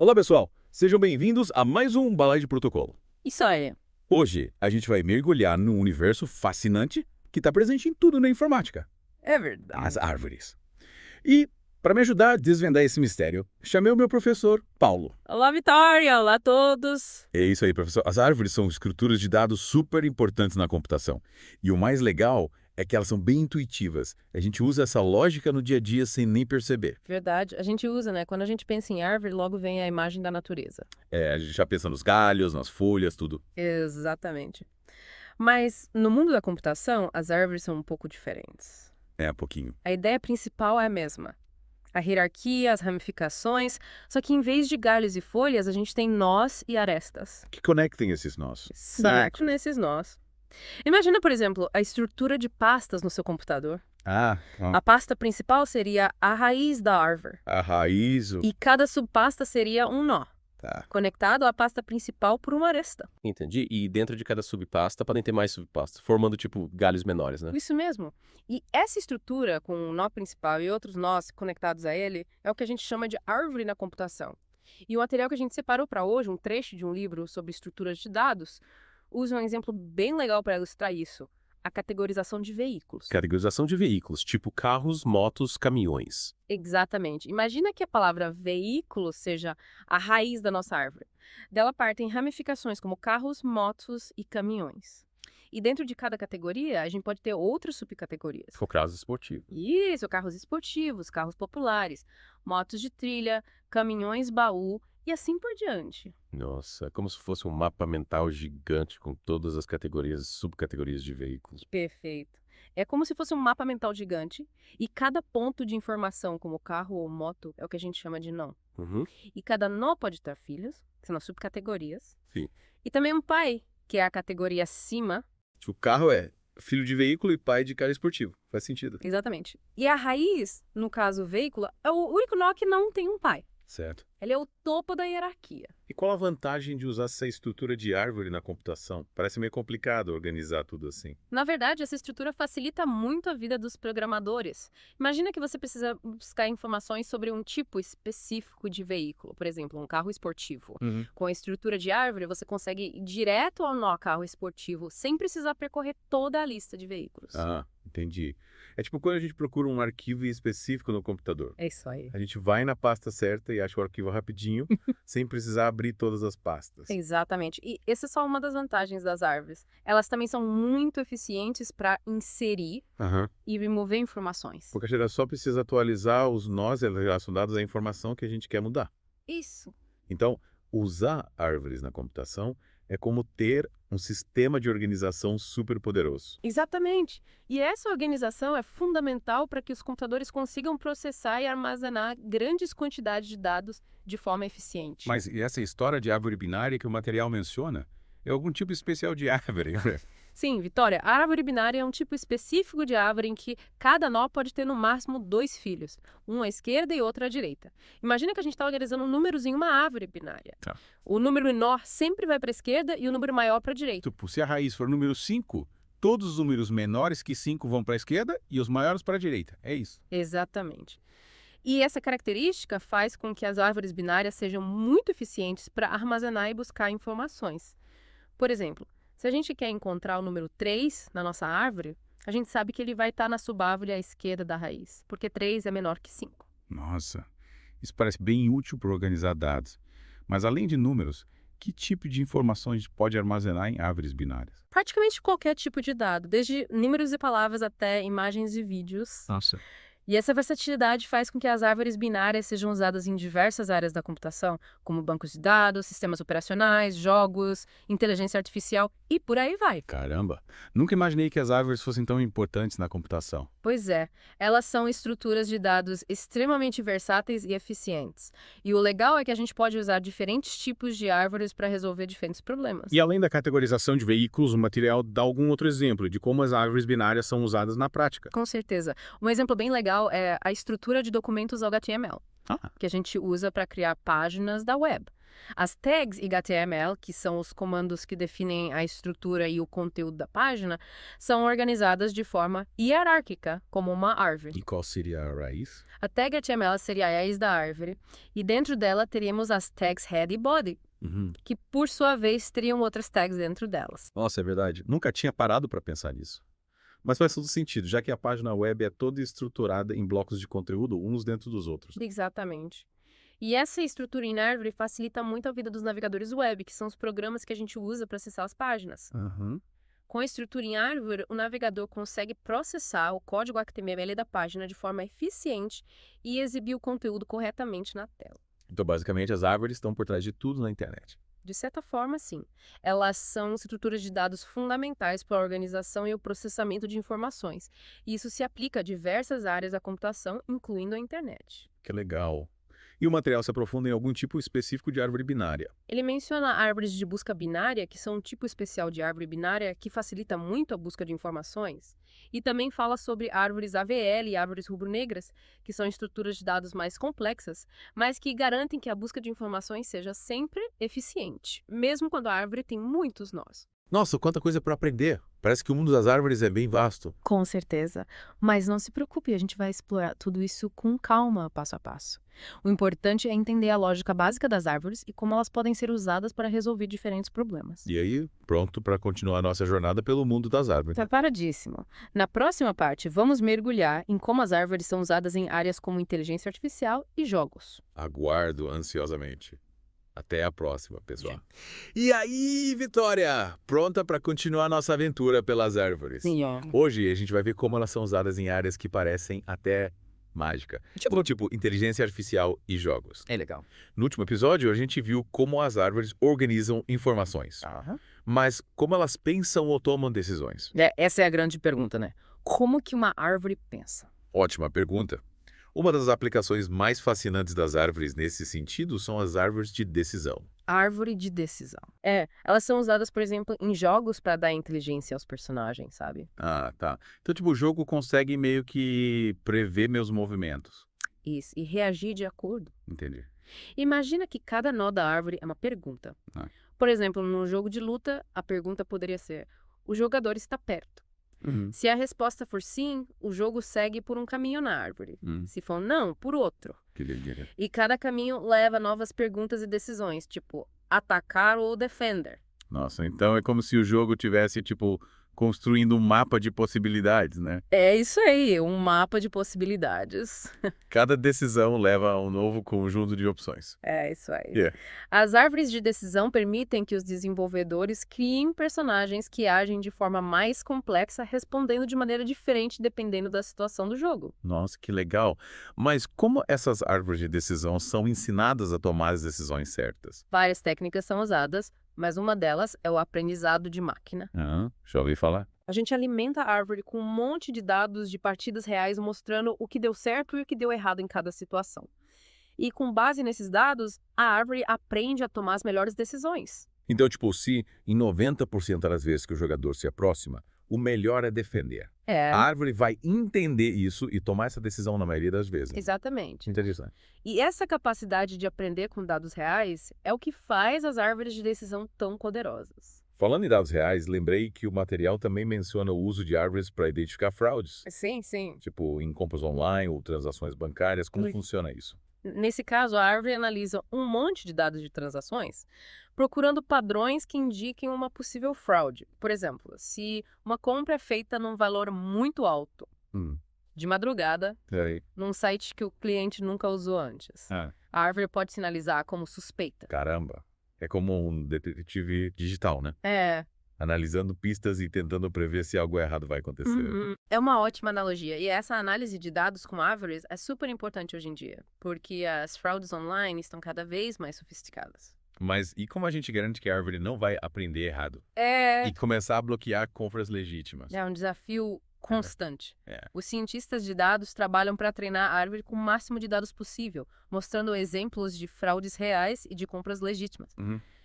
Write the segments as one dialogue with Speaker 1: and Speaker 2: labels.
Speaker 1: Olá, pessoal! Sejam bem-vindos a mais um Balai de Protocolo.
Speaker 2: Isso aí.
Speaker 1: Hoje, a gente vai mergulhar num universo fascinante que está presente em tudo na informática,
Speaker 2: É
Speaker 1: as
Speaker 2: verdade.
Speaker 1: árvores. E, para me ajudar a desvendar esse mistério, chamei o meu professor, Paulo.
Speaker 2: Olá, Vitória! Olá a todos!
Speaker 1: É isso aí, professor. As árvores são estruturas de dados super importantes na computação. E o mais legal é que elas são bem intuitivas. A gente usa essa lógica no dia a dia sem nem perceber.
Speaker 2: Verdade. A gente usa, né? Quando a gente pensa em árvore, logo vem a imagem da natureza.
Speaker 1: A gente já pensa nos galhos, nas folhas, tudo.
Speaker 2: Exatamente. Mas no mundo da computação, as árvores são um pouco diferentes.
Speaker 1: É, pouquinho.
Speaker 2: A ideia principal é a mesma. A hierarquia, as ramificações, só que em vez de galhos e folhas, a gente tem nós e arestas.
Speaker 1: Que conectem esses nós.
Speaker 2: Exato, nesses nós. Imagina, por exemplo, a estrutura de pastas no seu computador.
Speaker 1: Ah,
Speaker 2: A pasta principal seria a raiz da árvore.
Speaker 1: a raiz.
Speaker 2: E cada subpasta seria um nó,
Speaker 1: Tá.
Speaker 2: conectado à pasta principal por uma aresta.
Speaker 3: Entendi. E dentro de cada subpasta podem ter mais subpastas, formando tipo galhos menores, né?
Speaker 2: Isso mesmo. E essa estrutura, com o nó principal e outros nós conectados a ele, é o que a gente chama de árvore na computação. E o material que a gente separou para hoje, um trecho de um livro sobre estruturas de dados, usa um exemplo bem legal para ilustrar isso: a categorização de veículos.
Speaker 3: Categorização de veículos, tipo carros, motos, caminhões.
Speaker 2: Exatamente. Imagina que a palavra veículo seja a raiz da nossa árvore. Dela partem ramificações como carros, motos e caminhões. E dentro de cada categoria, a gente pode ter outras subcategorias.
Speaker 3: Focados esportivos.
Speaker 2: Isso, carros esportivos, carros populares, motos de trilha, caminhões baú e assim por diante.
Speaker 3: Nossa, como se fosse um mapa mental gigante com todas as categorias e subcategorias de veículos.
Speaker 2: Perfeito. É como se fosse um mapa mental gigante e cada ponto de informação, como carro ou moto, é o que a gente chama de nó.
Speaker 3: Uhum.
Speaker 2: E cada nó pode ter filhos, que são as subcategorias.
Speaker 3: Sim.
Speaker 2: E também um pai, que é a categoria acima.
Speaker 1: O carro é filho de veículo e pai de carro esportivo. Faz sentido.
Speaker 2: Exatamente. E a raiz, no caso o veículo, é o único nó que não tem um pai.
Speaker 1: Certo.
Speaker 2: Ele é o topo da hierarquia.
Speaker 1: E qual a vantagem de usar essa estrutura de árvore na computação? Parece meio complicado organizar tudo assim.
Speaker 2: Na verdade, essa estrutura facilita muito a vida dos programadores. Imagina que você precisa buscar informações sobre um tipo específico de veículo, por exemplo, um carro esportivo. Com a estrutura de árvore, você consegue ir direto ao nó carro esportivo, sem precisar percorrer toda a lista de veículos.
Speaker 1: Ah, entendi. É tipo quando a gente procura um arquivo específico no computador.
Speaker 2: É isso aí.
Speaker 1: A gente vai na pasta certa e acha o arquivo rapidinho, sem precisar abrir todas as pastas.
Speaker 2: Exatamente. E essa é só uma das vantagens das árvores. Elas também são muito eficientes para inserir
Speaker 1: Aham.
Speaker 2: e remover informações.
Speaker 1: Porque a gente só precisa atualizar os nós relacionados à informação que a gente quer mudar.
Speaker 2: Isso.
Speaker 1: Então, usar árvores na computação é como ter um sistema de organização super poderoso.
Speaker 2: Exatamente. E essa organização é fundamental para que os computadores consigam processar e armazenar grandes quantidades de dados de forma eficiente.
Speaker 4: Mas e essa história de árvore binária que o material menciona é algum tipo especial de árvore?
Speaker 2: Sim, Vitória, a árvore binária é um tipo específico de árvore em que cada nó pode ter no máximo 2 filhos, um à esquerda e outro à direita. Imagina que a gente está organizando números em uma árvore binária.
Speaker 4: Tá.
Speaker 2: O número menor sempre vai para a esquerda e o número maior para a direita.
Speaker 4: Tipo, se a raiz for número 5, todos os números menores que 5 vão para a esquerda e os maiores para a direita. É isso.
Speaker 2: Exatamente. E essa característica faz com que as árvores binárias sejam muito eficientes para armazenar e buscar informações. Por exemplo, se a gente quer encontrar o número 3 na nossa árvore, a gente sabe que ele vai estar na subárvore à esquerda da raiz, porque 3 é menor que 5.
Speaker 4: Nossa, isso parece bem útil para organizar dados. Mas além de números, que tipo de informações a gente pode armazenar em árvores binárias?
Speaker 2: Praticamente qualquer tipo de dado, desde números e palavras até imagens e vídeos.
Speaker 4: Nossa.
Speaker 2: E essa versatilidade faz com que as árvores binárias sejam usadas em diversas áreas da computação, como bancos de dados, sistemas operacionais, jogos, inteligência artificial e por aí vai.
Speaker 4: Caramba, nunca imaginei que as árvores fossem tão importantes na computação.
Speaker 2: Pois é, elas são estruturas de dados extremamente versáteis e eficientes. E o legal é que a gente pode usar diferentes tipos de árvores para resolver diferentes problemas.
Speaker 1: E além da categorização de veículos, o material dá algum outro exemplo de como as árvores binárias são usadas na prática.
Speaker 2: Com certeza. Um exemplo bem legal é a estrutura de documentos HTML,
Speaker 4: Ah,
Speaker 2: que a gente usa para criar páginas da web. As tags e HTML, que são os comandos que definem a estrutura e o conteúdo da página, são organizadas de forma hierárquica, como uma árvore.
Speaker 1: E qual seria a raiz?
Speaker 2: A tag HTML seria a raiz da árvore, e dentro dela teríamos as tags head e body, que por sua vez teriam outras tags dentro delas.
Speaker 4: Nossa, é verdade. Nunca tinha parado para pensar nisso. Mas faz todo sentido, já que a página web é toda estruturada em blocos de conteúdo, uns dentro dos outros.
Speaker 2: Exatamente. E essa estrutura em árvore facilita muito a vida dos navegadores web, que são os programas que a gente usa para acessar as páginas. Com a estrutura em árvore, o navegador consegue processar o código HTML da página de forma eficiente e exibir o conteúdo corretamente na tela.
Speaker 1: Então, basicamente, as árvores estão por trás de tudo na internet.
Speaker 2: De certa forma, sim. Elas são estruturas de dados fundamentais para a organização e o processamento de informações. E isso se aplica a diversas áreas da computação, incluindo a internet.
Speaker 4: Que legal. E o material se aprofunda em algum tipo específico de árvore binária.
Speaker 2: Ele menciona árvores de busca binária, que são um tipo especial de árvore binária que facilita muito a busca de informações. E também fala sobre árvores AVL e árvores rubro-negras, que são estruturas de dados mais complexas, mas que garantem que a busca de informações seja sempre eficiente, mesmo quando a árvore tem muitos nós.
Speaker 1: Nossa, quanta coisa para aprender. Parece que o mundo das árvores é bem vasto.
Speaker 2: Com certeza. Mas não se preocupe, a gente vai explorar tudo isso com calma, passo a passo. O importante é entender a lógica básica das árvores e como elas podem ser usadas para resolver diferentes problemas.
Speaker 1: E aí, pronto para continuar a nossa jornada pelo mundo das árvores.
Speaker 2: Preparadíssimo. Na próxima parte, vamos mergulhar em como as árvores são usadas em áreas como inteligência artificial e jogos.
Speaker 1: Aguardo ansiosamente. Até a próxima, pessoal. E aí, Vitória? Pronta para continuar nossa aventura pelas árvores?
Speaker 2: Sim, ó.
Speaker 1: Hoje a gente vai ver como elas são usadas em áreas que parecem até mágica. Tipo inteligência artificial e jogos.
Speaker 2: É legal.
Speaker 1: No último episódio, a gente viu como as árvores organizam informações. Mas como elas pensam ou tomam decisões?
Speaker 2: Essa é a grande pergunta, né? Como que uma árvore pensa?
Speaker 1: Ótima pergunta. Uma das aplicações mais fascinantes das árvores nesse sentido são as árvores de decisão.
Speaker 2: Árvore de decisão. Elas são usadas, por exemplo, em jogos para dar inteligência aos personagens, sabe?
Speaker 4: Ah, tá. Então, tipo, o jogo consegue meio que prever meus movimentos.
Speaker 2: Isso, e reagir de acordo.
Speaker 4: Entendi.
Speaker 2: Imagina que cada nó da árvore é uma pergunta. Por exemplo, no jogo de luta, a pergunta poderia ser: o jogador está perto? Se a resposta for sim, o jogo segue por um caminho na árvore. Se for não, por outro.
Speaker 4: Que doideira.
Speaker 2: E cada caminho leva a novas perguntas e decisões, tipo atacar ou defender.
Speaker 4: Nossa, então é como se o jogo tivesse, tipo, construindo um mapa de possibilidades, né?
Speaker 2: É isso aí, um mapa de possibilidades.
Speaker 4: Cada decisão leva a um novo conjunto de opções.
Speaker 2: É isso aí.
Speaker 4: Yeah.
Speaker 2: As árvores de decisão permitem que os desenvolvedores criem personagens que agem de forma mais complexa, respondendo de maneira diferente dependendo da situação do jogo.
Speaker 4: Nossa, que legal. Mas como essas árvores de decisão são ensinadas a tomar as decisões certas?
Speaker 2: Várias técnicas são usadas, mas uma delas é o aprendizado de máquina.
Speaker 4: Já ouvi falar.
Speaker 2: A gente alimenta a árvore com um monte de dados de partidas reais mostrando o que deu certo e o que deu errado em cada situação. E com base nesses dados, a árvore aprende a tomar as melhores decisões.
Speaker 1: Então, tipo, se em 90% das vezes que o jogador se aproxima, o melhor é defender. A árvore vai entender isso e tomar essa decisão na maioria das vezes.
Speaker 2: Exatamente.
Speaker 1: Interessante.
Speaker 2: E essa capacidade de aprender com dados reais é o que faz as árvores de decisão tão poderosas.
Speaker 1: Falando em dados reais, lembrei que o material também menciona o uso de árvores para identificar fraudes.
Speaker 2: Sim, sim.
Speaker 1: Tipo, em compras online ou transações bancárias, como funciona isso?
Speaker 2: Nesse caso, a árvore analisa um monte de dados de transações, procurando padrões que indiquem uma possível fraude. Por exemplo, se uma compra é feita num valor muito alto, de madrugada, num site que o cliente nunca usou antes, a árvore pode sinalizar como suspeita.
Speaker 1: Caramba, é como um detetive digital, né? Analisando pistas e tentando prever se algo errado vai acontecer.
Speaker 2: É uma ótima analogia. E essa análise de dados com árvores é super importante hoje em dia, porque as fraudes online estão cada vez mais sofisticadas.
Speaker 1: Mas e como a gente garante que a árvore não vai aprender errado? E começar a bloquear compras legítimas?
Speaker 2: É um desafio constante. Os cientistas de dados trabalham para treinar a árvore com o máximo de dados possível, mostrando exemplos de fraudes reais e de compras legítimas.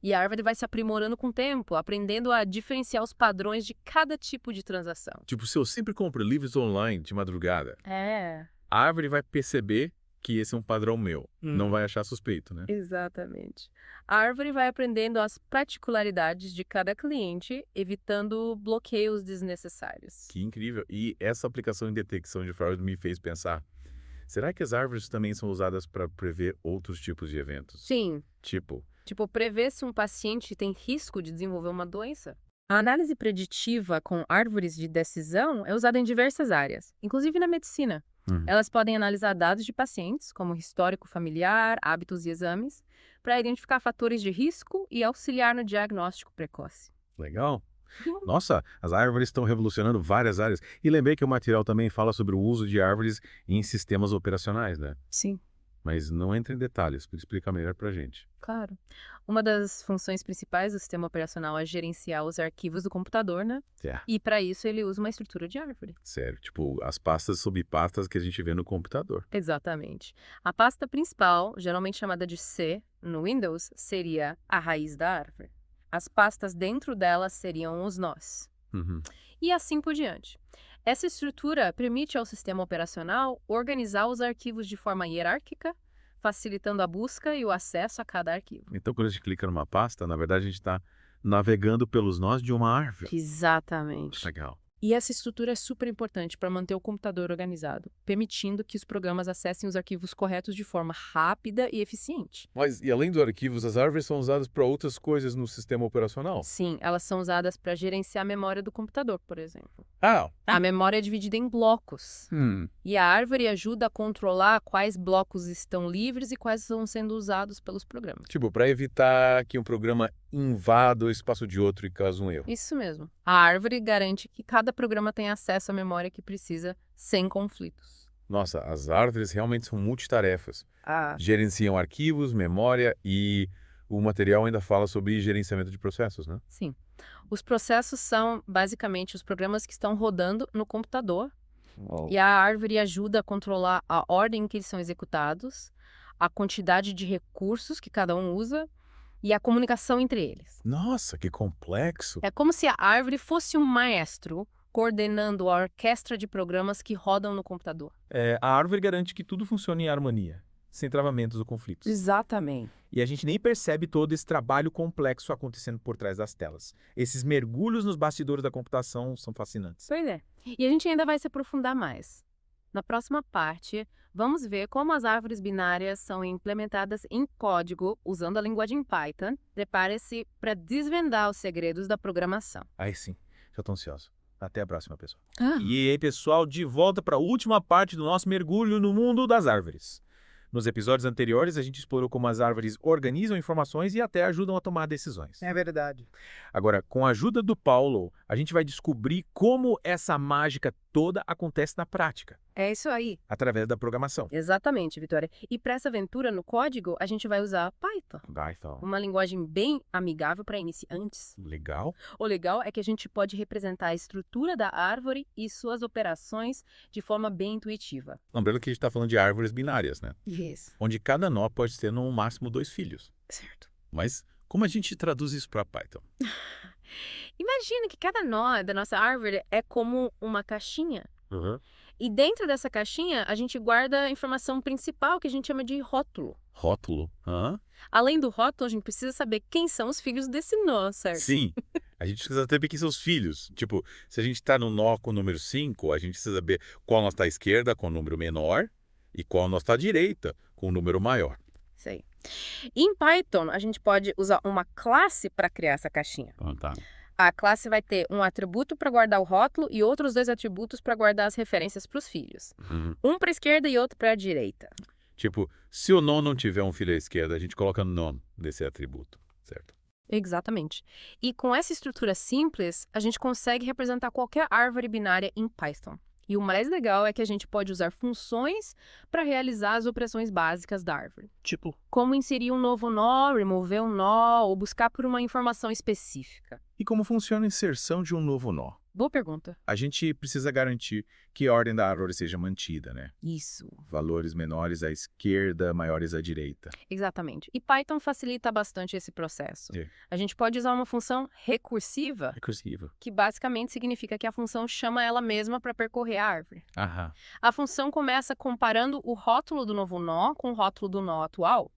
Speaker 2: E a árvore vai se aprimorando com o tempo, aprendendo a diferenciar os padrões de cada tipo de transação.
Speaker 1: Tipo, se eu sempre compro livros online de madrugada,
Speaker 2: É.
Speaker 1: a árvore vai perceber que esse é um padrão meu. Não vai achar suspeito, né?
Speaker 2: Exatamente. A árvore vai aprendendo as particularidades de cada cliente, evitando bloqueios desnecessários.
Speaker 1: Que incrível. E essa aplicação em detecção de fraude me fez pensar, será que as árvores também são usadas para prever outros tipos de eventos?
Speaker 2: Sim,
Speaker 1: Tipo,
Speaker 2: prever se um paciente tem risco de desenvolver uma doença. A análise preditiva com árvores de decisão é usada em diversas áreas, inclusive na medicina. Elas podem analisar dados de pacientes, como histórico familiar, hábitos e exames, para identificar fatores de risco e auxiliar no diagnóstico precoce.
Speaker 3: Legal. Nossa, as árvores estão revolucionando várias áreas. E lembrei que o material também fala sobre o uso de árvores em sistemas operacionais, né?
Speaker 2: Sim.
Speaker 3: Mas não entra em detalhes, explica melhor pra gente.
Speaker 2: Claro. Uma das funções principais do sistema operacional é gerenciar os arquivos do computador, né?
Speaker 3: É.
Speaker 2: E para isso ele usa uma estrutura de árvore.
Speaker 1: sério, tipo, as pastas subpastas que a gente vê no computador.
Speaker 2: Exatamente. A pasta principal, geralmente chamada de C no Windows, seria a raiz da árvore. As pastas dentro dela seriam os nós. E assim por diante. Essa estrutura permite ao sistema operacional organizar os arquivos de forma hierárquica, facilitando a busca e o acesso a cada arquivo.
Speaker 3: Então, quando a gente clica numa pasta, na verdade a gente está navegando pelos nós de uma árvore.
Speaker 2: Exatamente.
Speaker 3: Legal.
Speaker 2: E essa estrutura é super importante para manter o computador organizado, permitindo que os programas acessem os arquivos corretos de forma rápida e eficiente.
Speaker 1: Mas, e além dos arquivos, as árvores são usadas para outras coisas no sistema operacional?
Speaker 2: Sim, elas são usadas para gerenciar a memória do computador, por exemplo.
Speaker 1: Ah,
Speaker 2: A memória é dividida em blocos. E a árvore ajuda a controlar quais blocos estão livres e quais estão sendo usados pelos programas.
Speaker 1: tipo, para evitar que um programa invada o espaço de outro e cause um erro.
Speaker 2: Isso mesmo. A árvore garante que cada programa tenha acesso à memória que precisa sem conflitos.
Speaker 1: Nossa, as árvores realmente são multitarefas.
Speaker 2: Ah.
Speaker 1: Gerenciam arquivos, memória e o material ainda fala sobre gerenciamento de processos, né?
Speaker 2: Sim. Os processos são, basicamente, os programas que estão rodando no computador. E a árvore ajuda a controlar a ordem em que eles são executados, a quantidade de recursos que cada um usa e a comunicação entre eles.
Speaker 1: Nossa, que complexo.
Speaker 2: É como se a árvore fosse um maestro coordenando a orquestra de programas que rodam no computador.
Speaker 5: A árvore garante que tudo funcione em harmonia, sem travamentos ou conflitos.
Speaker 2: Exatamente.
Speaker 5: E a gente nem percebe todo esse trabalho complexo acontecendo por trás das telas. Esses mergulhos nos bastidores da computação são fascinantes.
Speaker 2: Pois é. E a gente ainda vai se aprofundar mais. Na próxima parte, vamos ver como as árvores binárias são implementadas em código usando a linguagem Python. Prepare-se para desvendar os segredos da programação.
Speaker 5: Aí sim, já tô ansioso. Até a próxima, pessoal.
Speaker 2: Ah.
Speaker 5: E aí, pessoal, de volta para a última parte do nosso mergulho no mundo das árvores. Nos episódios anteriores, a gente explorou como as árvores organizam informações e até ajudam a tomar decisões.
Speaker 6: É verdade.
Speaker 5: Agora, com a ajuda do Paulo, a gente vai descobrir como essa mágica toda acontece na prática,
Speaker 2: É isso aí.
Speaker 5: através da programação.
Speaker 2: Exatamente, Vitória. E para essa aventura no código, a gente vai usar Python,
Speaker 5: Python.
Speaker 2: uma linguagem bem amigável para iniciantes.
Speaker 5: Legal.
Speaker 2: O legal é que a gente pode representar a estrutura da árvore e suas operações de forma bem intuitiva.
Speaker 1: Lembrando que a gente está falando de árvores binárias, né?
Speaker 2: Isso.
Speaker 1: Onde cada nó pode ter no máximo 2 filhos.
Speaker 2: Certo.
Speaker 1: Mas como a gente traduz isso para Python?
Speaker 2: Imagina que cada nó da nossa árvore é como uma caixinha. E dentro dessa caixinha, a gente guarda a informação principal, que a gente chama de rótulo.
Speaker 1: Rótulo? Hã?
Speaker 2: Além do rótulo, a gente precisa saber quem são os filhos desse nó, certo?
Speaker 1: Sim. A gente precisa saber quem são os filhos. Tipo, se a gente está no nó com o número 5, a gente precisa saber qual nó está à esquerda com o número menor e qual nó está à direita com o número maior.
Speaker 2: Isso aí. Em Python, a gente pode usar uma classe para criar essa caixinha.
Speaker 1: Então tá.
Speaker 2: A classe vai ter um atributo para guardar o rótulo e outros 2 atributos para guardar as referências para os filhos. Um para a esquerda e outro para a direita.
Speaker 1: Tipo, se o nó não tiver um filho à esquerda, a gente coloca none desse atributo, certo?
Speaker 2: Exatamente. E com essa estrutura simples, a gente consegue representar qualquer árvore binária em Python. E o mais legal é que a gente pode usar funções para realizar as operações básicas da árvore.
Speaker 5: Tipo,
Speaker 2: Como inserir um novo nó, remover um nó ou buscar por uma informação específica.
Speaker 4: E como funciona a inserção de um novo nó?
Speaker 2: Boa pergunta.
Speaker 4: A gente precisa garantir que a ordem da árvore seja mantida, né?
Speaker 2: Isso.
Speaker 4: Valores menores à esquerda, maiores à direita.
Speaker 2: Exatamente. E Python facilita bastante esse processo.
Speaker 4: É.
Speaker 2: A gente pode usar uma função recursiva,
Speaker 4: Recursiva.
Speaker 2: que basicamente significa que a função chama ela mesma para percorrer a árvore.
Speaker 4: Aham.
Speaker 2: A função começa comparando o rótulo do novo nó com o rótulo do nó atual.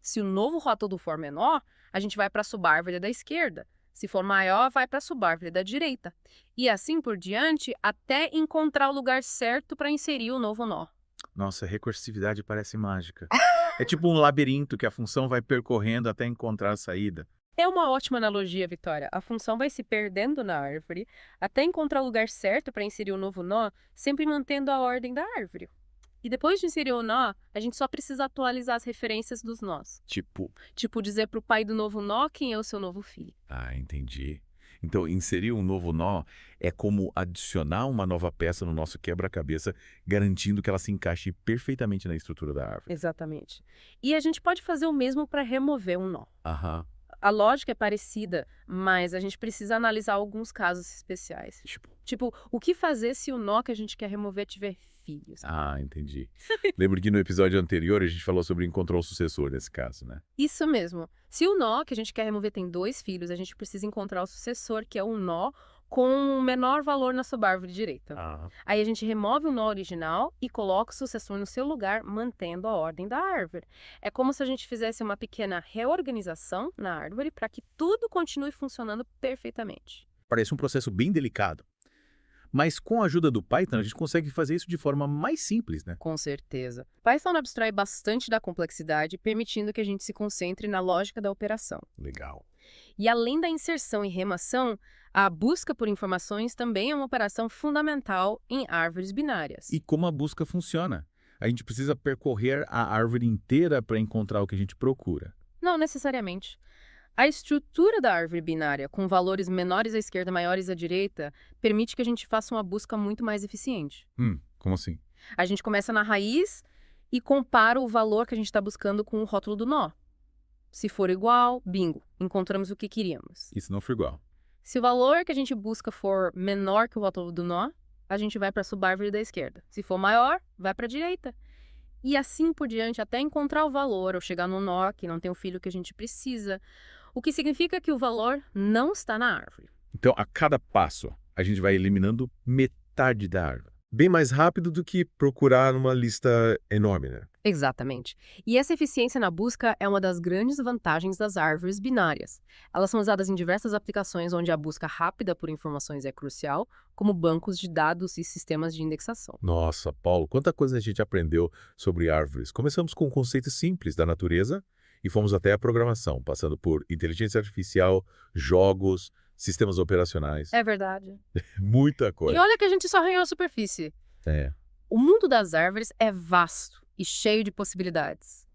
Speaker 2: Se o novo rótulo for menor, a gente vai para a subárvore da esquerda. Se for maior, vai para a subárvore da direita. E assim por diante, até encontrar o lugar certo para inserir o novo nó.
Speaker 4: Nossa, recursividade parece mágica. É tipo um labirinto que a função vai percorrendo até encontrar a saída.
Speaker 2: É uma ótima analogia, Vitória. A função vai se perdendo na árvore até encontrar o lugar certo para inserir o novo nó, sempre mantendo a ordem da árvore. E depois de inserir o nó, a gente só precisa atualizar as referências dos nós. Tipo dizer para o pai do novo nó quem é o seu novo filho.
Speaker 1: Ah, entendi. Então, inserir um novo nó é como adicionar uma nova peça no nosso quebra-cabeça, garantindo que ela se encaixe perfeitamente na estrutura da árvore.
Speaker 2: Exatamente. E a gente pode fazer o mesmo para remover um nó.
Speaker 1: Aham.
Speaker 2: A lógica é parecida, mas a gente precisa analisar alguns casos especiais. Tipo, o que fazer se o nó que a gente quer remover tiver filhos?
Speaker 1: Ah, entendi. Lembro que no episódio anterior a gente falou sobre encontrar o sucessor nesse caso, né?
Speaker 2: Isso mesmo. Se o nó que a gente quer remover tem 2 filhos, a gente precisa encontrar o sucessor, que é um nó com o menor valor na subárvore direita. Aí a gente remove o nó original e coloca o sucessor no seu lugar, mantendo a ordem da árvore. É como se a gente fizesse uma pequena reorganização na árvore para que tudo continue funcionando perfeitamente.
Speaker 4: Parece um processo bem delicado. Mas com a ajuda do Python, a gente consegue fazer isso de forma mais simples, né?
Speaker 2: Com certeza. Python abstrai bastante da complexidade, permitindo que a gente se concentre na lógica da operação.
Speaker 1: Legal.
Speaker 2: E além da inserção e remação, a busca por informações também é uma operação fundamental em árvores binárias.
Speaker 4: E como a busca funciona? A gente precisa percorrer a árvore inteira para encontrar o que a gente procura.
Speaker 2: Não necessariamente. A estrutura da árvore binária, com valores menores à esquerda e maiores à direita, permite que a gente faça uma busca muito mais eficiente.
Speaker 4: Como assim?
Speaker 2: A gente começa na raiz e compara o valor que a gente está buscando com o rótulo do nó. Se for igual, bingo, encontramos o que queríamos.
Speaker 4: E se não for igual?
Speaker 2: Se o valor que a gente busca for menor que o rótulo do nó, a gente vai para a subárvore da esquerda. Se for maior, vai para a direita. E assim por diante, até encontrar o valor ou chegar no nó que não tem o filho que a gente precisa, o que significa que o valor não está na árvore.
Speaker 4: Então, a cada passo, a gente vai eliminando metade da árvore.
Speaker 3: Bem mais rápido do que procurar uma lista enorme, né?
Speaker 2: Exatamente. E essa eficiência na busca é uma das grandes vantagens das árvores binárias. Elas são usadas em diversas aplicações onde a busca rápida por informações é crucial, como bancos de dados e sistemas de indexação.
Speaker 3: Nossa, Paulo, quanta coisa a gente aprendeu sobre árvores. Começamos com conceitos simples da natureza e fomos até a programação, passando por inteligência artificial, jogos, sistemas operacionais.
Speaker 2: É verdade.
Speaker 3: Muita
Speaker 2: E
Speaker 3: coisa.
Speaker 2: olha que a gente só arranhou a superfície.
Speaker 3: É.
Speaker 2: O mundo das árvores é vasto e cheio de possibilidades.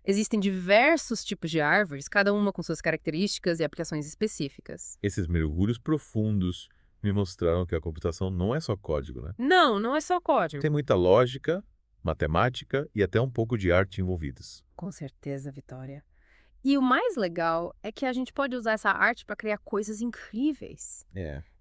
Speaker 2: Existem diversos tipos de árvores, cada uma com suas características e aplicações específicas.
Speaker 3: Esses mergulhos profundos me mostraram que a computação não é só código, né?
Speaker 2: Não é só código.
Speaker 3: Tem muita lógica, matemática e até um pouco de arte envolvidos.
Speaker 2: Com certeza, Vitória. E o mais legal é que a gente pode usar essa arte para criar coisas incríveis.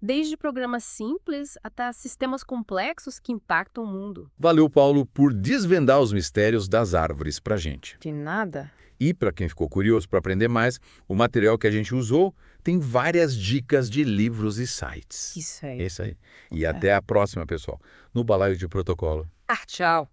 Speaker 2: Desde programas simples até sistemas complexos que impactam o mundo.
Speaker 1: Valeu, Paulo, por desvendar os mistérios das árvores pra gente.
Speaker 2: De nada.
Speaker 1: E para quem ficou curioso para aprender mais, o material que a gente usou tem várias dicas de livros e sites.
Speaker 2: Isso aí.
Speaker 1: Isso aí. E até a próxima, pessoal, no Balaio de Protocolo.
Speaker 2: Tchau.